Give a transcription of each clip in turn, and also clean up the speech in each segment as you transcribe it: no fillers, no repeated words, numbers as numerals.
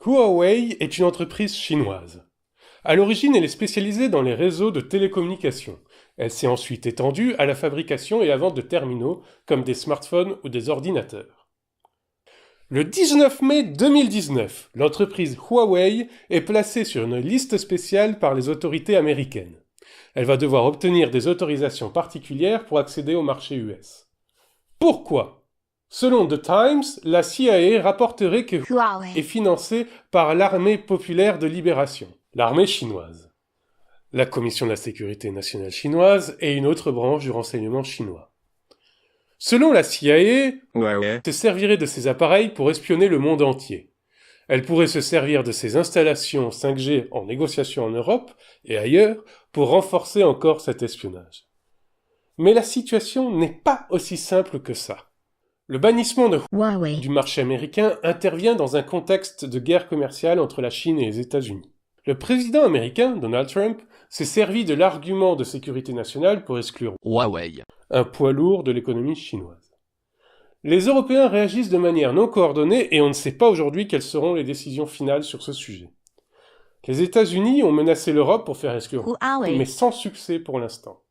Huawei est une entreprise chinoise. À l'origine, elle est spécialisée dans les réseaux de télécommunications. Elle s'est ensuite étendue à la fabrication et la vente de terminaux, comme des smartphones ou des ordinateurs. Le 19 mai 2019, l'entreprise Huawei est placée sur une liste spéciale par les autorités américaines. Elle va devoir obtenir des autorisations particulières pour accéder au marché US. Pourquoi ? Selon The Times, la CIA rapporterait que Huawei est financée par l'Armée populaire de libération, l'armée chinoise, la Commission de la sécurité nationale chinoise et une autre branche du renseignement chinois. Selon la CIA, Huawei se servirait de ces appareils pour espionner le monde entier. Elle pourrait se servir de ces installations 5G en négociation en Europe et ailleurs pour renforcer encore cet espionnage. Mais la situation n'est pas aussi simple que ça. Le bannissement de Huawei du marché américain intervient dans un contexte de guerre commerciale entre la Chine et les États-Unis. Le président américain, Donald Trump, s'est servi de l'argument de sécurité nationale pour exclure Huawei, un poids lourd de l'économie chinoise. Les Européens réagissent de manière non coordonnée et on ne sait pas aujourd'hui quelles seront les décisions finales sur ce sujet. Les États-Unis ont menacé l'Europe pour faire exclure Huawei, mais sans succès pour l'instant.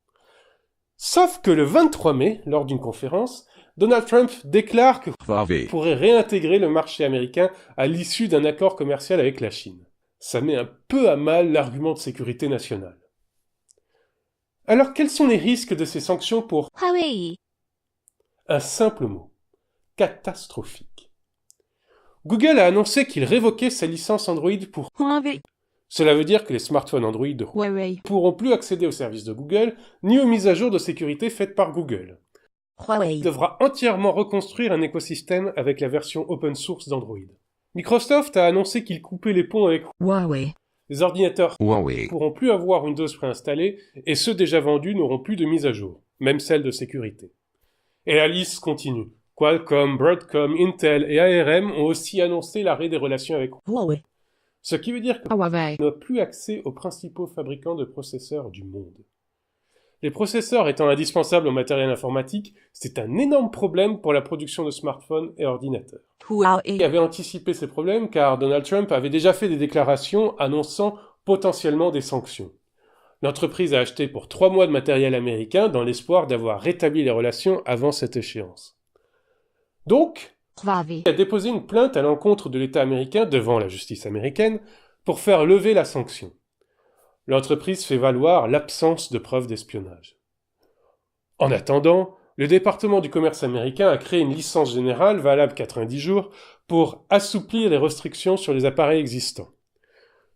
Sauf que le 23 mai, lors d'une conférence, Donald Trump déclare que Huawei pourrait réintégrer le marché américain à l'issue d'un accord commercial avec la Chine. Ça met un peu à mal l'argument de sécurité nationale. Alors quels sont les risques de ces sanctions pour Huawei ? Un simple mot. Catastrophique. Google a annoncé qu'il révoquait sa licence Android pour Huawei. Cela veut dire que les smartphones Android de Huawei ne pourront plus accéder aux services de Google ni aux mises à jour de sécurité faites par Google. Huawei devra entièrement reconstruire un écosystème avec la version open source d'Android. Microsoft a annoncé qu'il coupait les ponts avec Huawei. Les ordinateurs Huawei ne pourront plus avoir Windows préinstallé et ceux déjà vendus n'auront plus de mise à jour, même celles de sécurité. Et la liste continue. Qualcomm, Broadcom, Intel et ARM ont aussi annoncé l'arrêt des relations avec Huawei. Ce qui veut dire que Huawei n'a plus accès aux principaux fabricants de processeurs du monde. Les processeurs étant indispensables au matériel informatique, c'est un énorme problème pour la production de smartphones et ordinateurs. Huawei avait anticipé ces problèmes car Donald Trump avait déjà fait des déclarations annonçant potentiellement des sanctions. L'entreprise a acheté pour 3 mois de matériel américain dans l'espoir d'avoir rétabli les relations avant cette échéance. Donc, Huawei a déposé une plainte à l'encontre de l'État américain devant la justice américaine pour faire lever la sanction. L'entreprise fait valoir l'absence de preuves d'espionnage. En attendant, le département du commerce américain a créé une licence générale valable 90 jours pour assouplir les restrictions sur les appareils existants.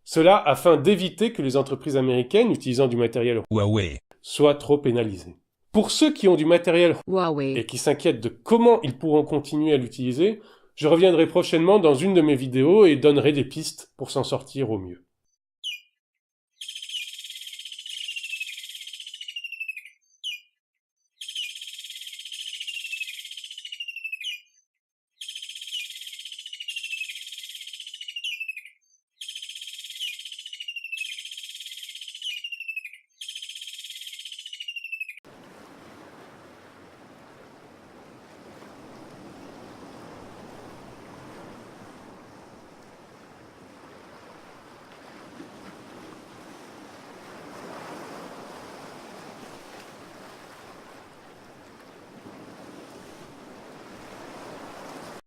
Cela afin d'éviter que les entreprises américaines utilisant du matériel Huawei soient trop pénalisées. Pour ceux qui ont du matériel Huawei et qui s'inquiètent de comment ils pourront continuer à l'utiliser, je reviendrai prochainement dans une de mes vidéos et donnerai des pistes pour s'en sortir au mieux.